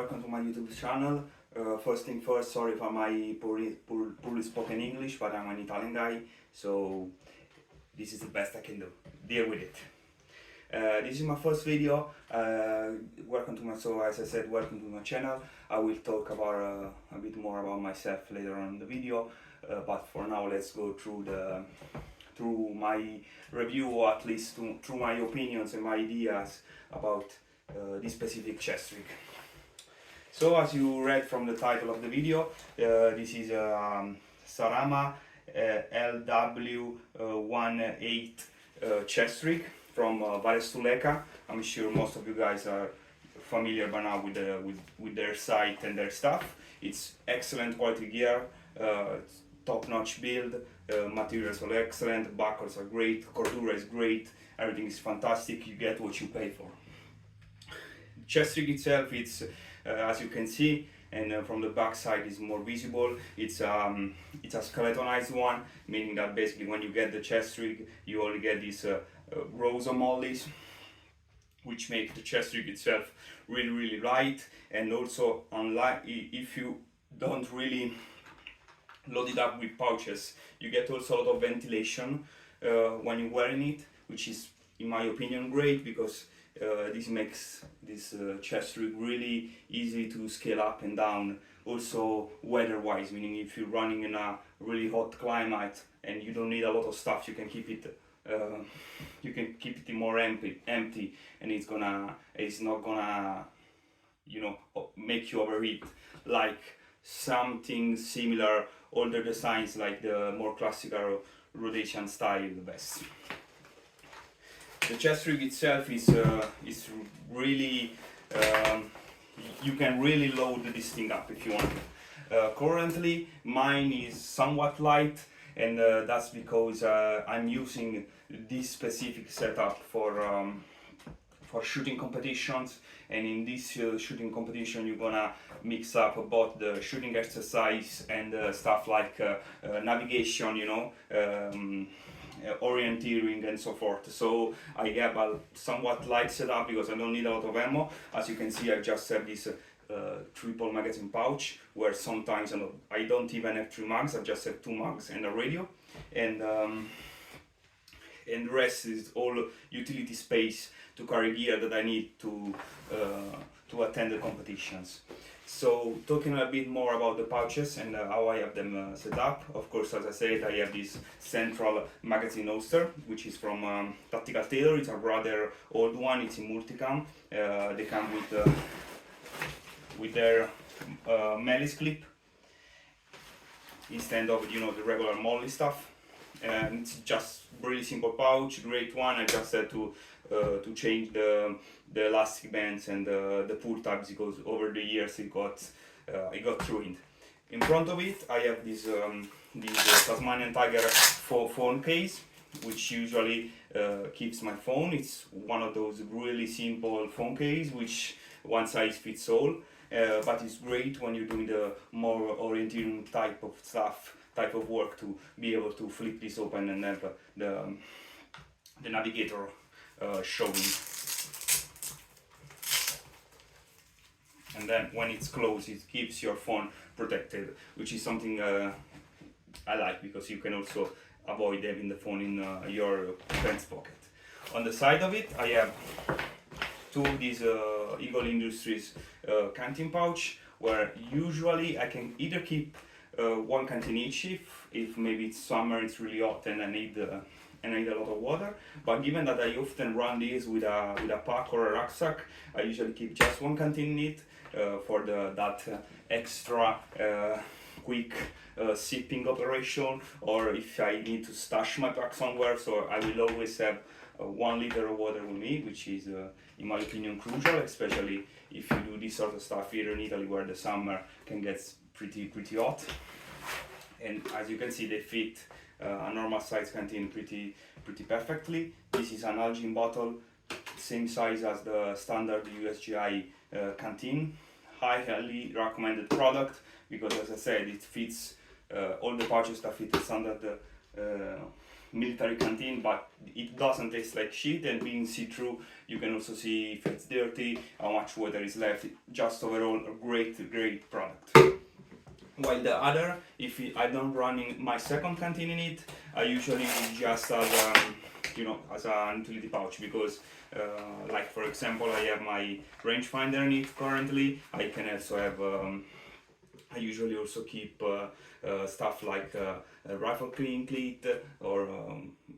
Welcome to my YouTube channel. First thing first, sorry for my poorly spoken English, but I'm an Italian guy, so this is the best I can do. Deal with it. This is my first video. Welcome to my channel. I will talk about a bit more about myself later on in the video, but for now let's go through my review, or at least through my opinions and my ideas about this specific chest rig. So as you read from the title of the video, this is a Sarama LW18 chest rig from Varusteleka. I'm sure most of you guys are familiar by now with their site and their stuff. It's excellent quality gear, top-notch build, materials are excellent, buckles are great, cordura is great, everything is fantastic. You get what you pay for. The chest rig itself, it's as you can see, and from the back side is more visible. It's a skeletonized one, meaning that basically when you get the chest rig, you only get these rows of mollies, which make the chest rig itself really light. And also, unlike if you don't really load it up with pouches, you get also a lot of ventilation when you're wearing it, which is, in my opinion, great, because this makes this chest rig really easy to scale up and down. Also weather-wise, meaning if you're running in a really hot climate and you don't need a lot of stuff, you can keep it more empty, and it's not gonna make you overheat like something similar older designs, like the more classical Rhodesian style, the best. The chest rig itself is really, you can really load this thing up if you want. Currently mine is somewhat light, and that's because I'm using this specific setup for shooting competitions. And in this shooting competition, you're gonna mix up both the shooting exercise and stuff like navigation, orienteering and so forth. So I have a somewhat light setup because I don't need a lot of ammo. As you can see, I just have this triple magazine pouch, where sometimes I don't even have 3 mags, I just have 2 mags and a radio, and the rest is all utility space to carry gear that I need to attend the competitions. So talking a bit more about the pouches and how I have them set up. Of course, as I said, I have this central magazine holster, which is from Tactical Tailor. It's a rather old one. It's in multicam. They come with their Melis clip instead of the regular molly stuff. And it's just really simple pouch, great one. I just had to change the elastic bands and the pull tabs, because over the years it got ruined. In front of it, I have this Tasmanian Tiger phone case, which usually keeps my phone. It's one of those really simple phone case, which one size fits all, but it's great when you're doing the more orienteering type of work, to be able to flip this open and have the navigator showing. And then when it's closed, it keeps your phone protected, which is something I like, because you can also avoid having the phone in your pants pocket. On the side of it, I have 2 of these Eagle Industries canteen pouch, where usually I can either keep 1 canteen each if maybe it's summer, it's really hot, and I need a lot of water. But given that I often run these with a pack or a rucksack, I usually keep just 1 canteen in it for that extra quick sipping operation, or if I need to stash my pack somewhere. So I will always have 1 liter of water with me, which is in my opinion crucial, especially if you do this sort of stuff here in Italy, where the summer can get pretty hot. And as you can see, they fit a normal size canteen pretty perfectly. This is an Algin bottle, same size as the standard USGI canteen. Highly recommended product, because as I said, it fits all the pouches that fit the standard military canteen, but it doesn't taste like shit, and being see-through, you can also see if it's dirty, how much water is left. Just overall a great product. While the other, if I don't run in my second canteen in it, I usually just as as a utility pouch, because like for example, I have my rangefinder in it currently. I can also have I usually also keep stuff like a rifle cleaning kit or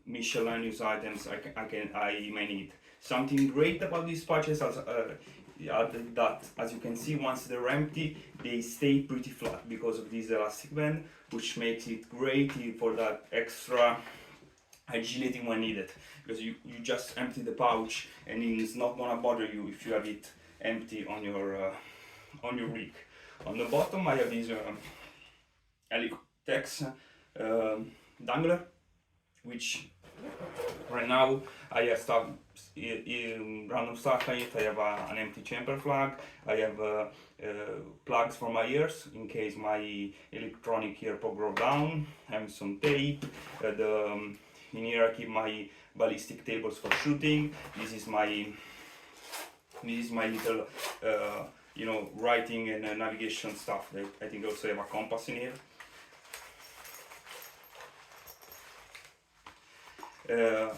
miscellaneous items I may need. Something great about these pouches is that, as you can see, once they're empty, they stay pretty flat because of this elastic band, which makes it great for that extra agility when needed. Because you just empty the pouch and it's not gonna bother you if you have it empty on your rig. On the bottom, I have this LW18 dangler, which right now I have stuff random stuff in it. I have an empty chamber flag. I have plugs for my ears in case my electronic ear pod broke down. I have some tape. In here I keep my ballistic tables for shooting. This is my little writing and navigation stuff. I think also have a compass in here.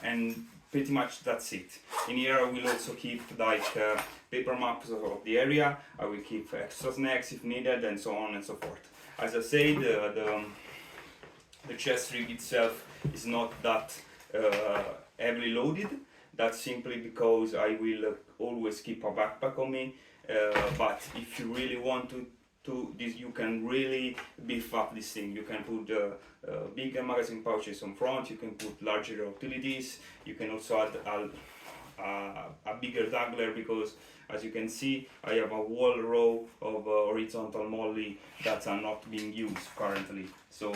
And pretty much that's it. In here I will also keep like paper maps of the area. I will keep extra snacks if needed, and so on and so forth. As I said, the chest rig itself is not that heavily loaded. That's simply because I will always keep a backpack on me. But if you really want to this, you can really beef up this thing. You can put bigger magazine pouches on front. You can put larger utilities. You can also add a bigger dangler, because as you can see, I have a whole row of horizontal molly that are not being used currently. So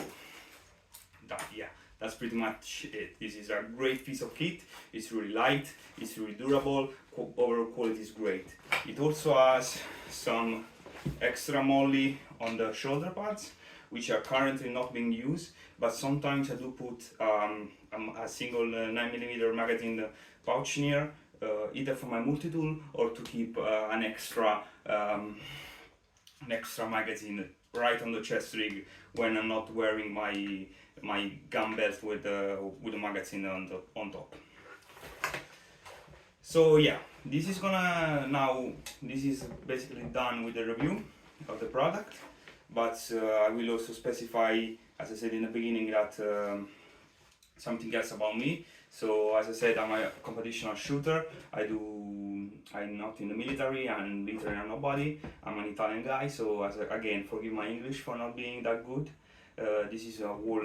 that's pretty much it. This is a great piece of kit. It's really light, it's really durable, overall quality is great. It also has some extra molly on the shoulder pads, which are currently not being used, but sometimes I do put a single 9mm magazine pouch near, either for my multi-tool or to keep an extra magazine right on the chest rig when I'm not wearing my gun belt with the magazine on top. So yeah, this is basically done with the review of the product, but I will also specify, as I said in the beginning, that something else about me. So as I said, I'm a competitional shooter. I'm not in the military, and literally I'm nobody. I'm an Italian guy, so again, forgive my English for not being that good. This is a whole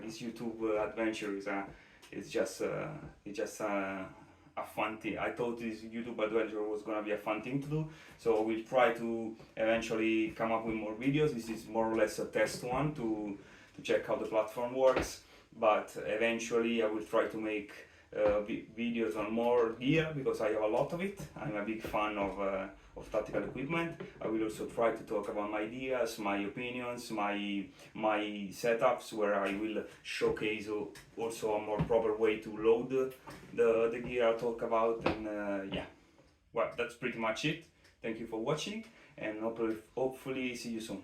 this YouTube adventure is just a fun thing. I thought this YouTube adventure was gonna be a fun thing to do, so we'll try to eventually come up with more videos. This is more or less a test one to check how the platform works, but eventually I will try to make videos on more gear, because I have a lot of it. I'm a big fan of tactical equipment. I will also try to talk about my ideas, my opinions, my setups, where I will showcase also a more proper way to load the gear I'll talk about. And yeah, well, that's pretty much it. Thank you for watching, and hopefully see you soon.